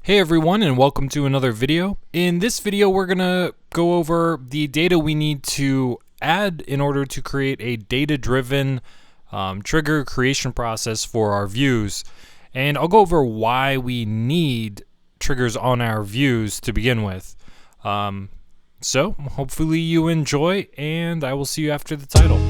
Hey everyone, and welcome to another video. In this video we're gonna go over the data we need to add in order to create a data-driven trigger creation process for our views. And I'll go over why we need triggers on our views to begin with. So hopefully you enjoy, and I will see you after the title.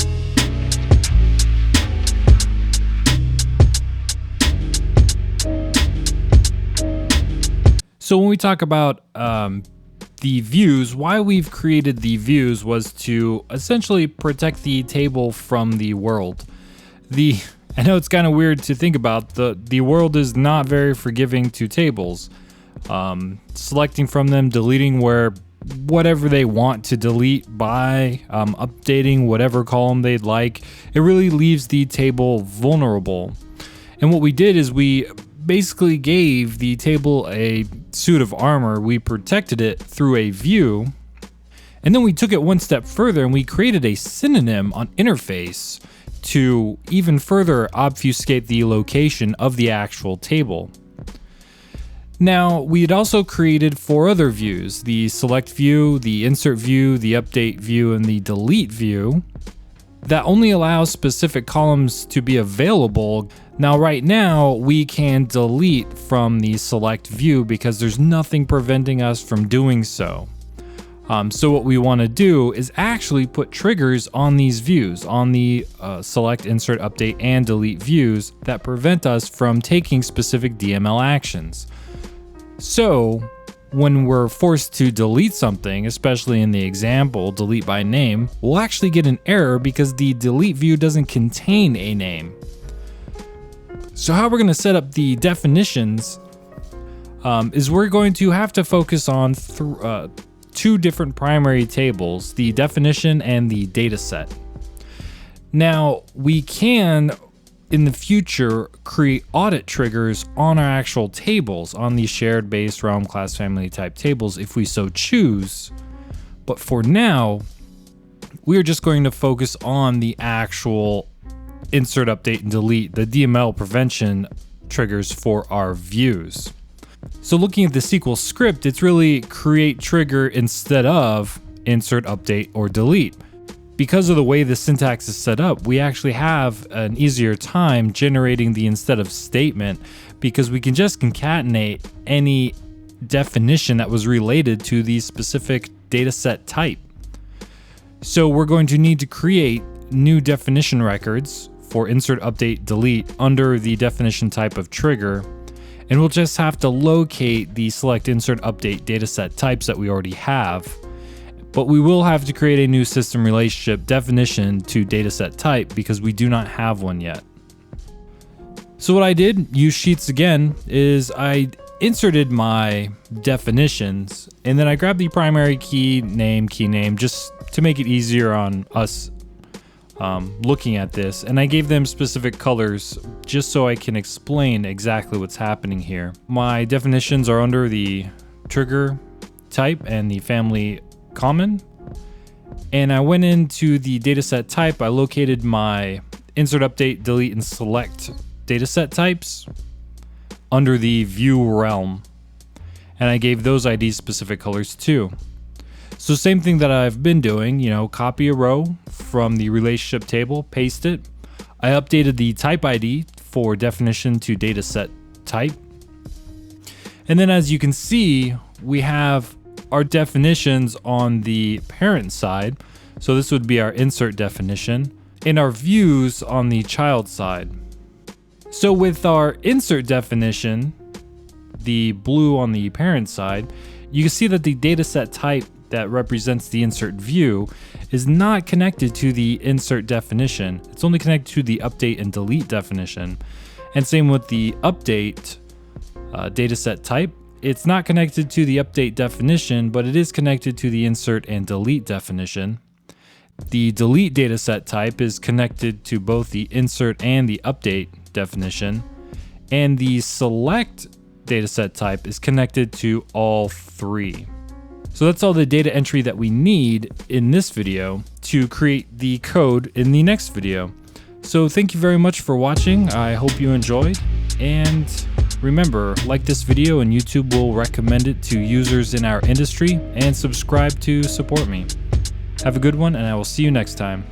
So when we talk about the views, why we've created the views was to essentially protect the table from the world. I know it's kind of weird to think about, the world is not very forgiving to tables. Selecting from them, deleting whatever they want to delete by, updating whatever column they'd like, it really leaves the table vulnerable. And what we did is we basically gave the table a suit of armor. We protected it through a view, and then we took it one step further and we created a synonym on interface to even further obfuscate the location of the actual table. Now, we had also created 4 other views: the select view, the insert view, the update view, and the delete view, that only allows specific columns to be available. Now, right now, we can delete from the select view because there's nothing preventing us from doing so. So what we want to do is actually put triggers on these views, on the select, insert, update, and delete views that prevent us from taking specific DML actions. So when we're forced to delete something, especially in the example, delete by name, we'll actually get an error because the delete view doesn't contain a name. So how we're going to set up the definitions is we're going to have to focus on 2 different primary tables, the definition and the dataset. Now, we can, in the future, create audit triggers on our actual tables, on the shared base, realm, class, family type tables if we so choose. But for now, we're just going to focus on the actual insert, update, and delete, the DML prevention triggers for our views. So looking at the SQL script, it's really create trigger instead of insert, update, or delete. Because of the way the syntax is set up, we actually have an easier time generating the instead of statement because we can just concatenate any definition that was related to the specific dataset type. So we're going to need to create new definition records for insert, update, delete under the definition type of trigger, and we'll just have to locate the select, insert, update dataset types that we already have. But we will have to create a new system relationship definition to dataset type because we do not have one yet. So what I did, use sheets again, is I inserted my definitions and then I grabbed the primary key name, just to make it easier on us looking at this, and I gave them specific colors just so I can explain exactly what's happening here. My definitions are under the trigger type and the family common, and I went into the dataset type. I located my insert, update, delete, and select dataset types under the view realm, and I gave those IDs specific colors too. So same thing that I've been doing, copy a row from the relationship table, paste it. I updated the type ID for definition to dataset type, and then as you can see, we have our definitions on the parent side. So this would be our insert definition, and our views on the child side. So with our insert definition, the blue on the parent side, you can see that the dataset type that represents the insert view is not connected to the insert definition. It's only connected to the update and delete definition. And same with the update dataset type. It's not connected to the update definition, but it is connected to the insert and delete definition. The delete dataset type is connected to both the insert and the update definition, and the select dataset type is connected to all 3. So that's all the data entry that we need in this video to create the code in the next video. So thank you very much for watching. I hope you enjoyed, and Remember, like this video and YouTube will recommend it to users in our industry, and subscribe to support me. Have a good one, and I will see you next time.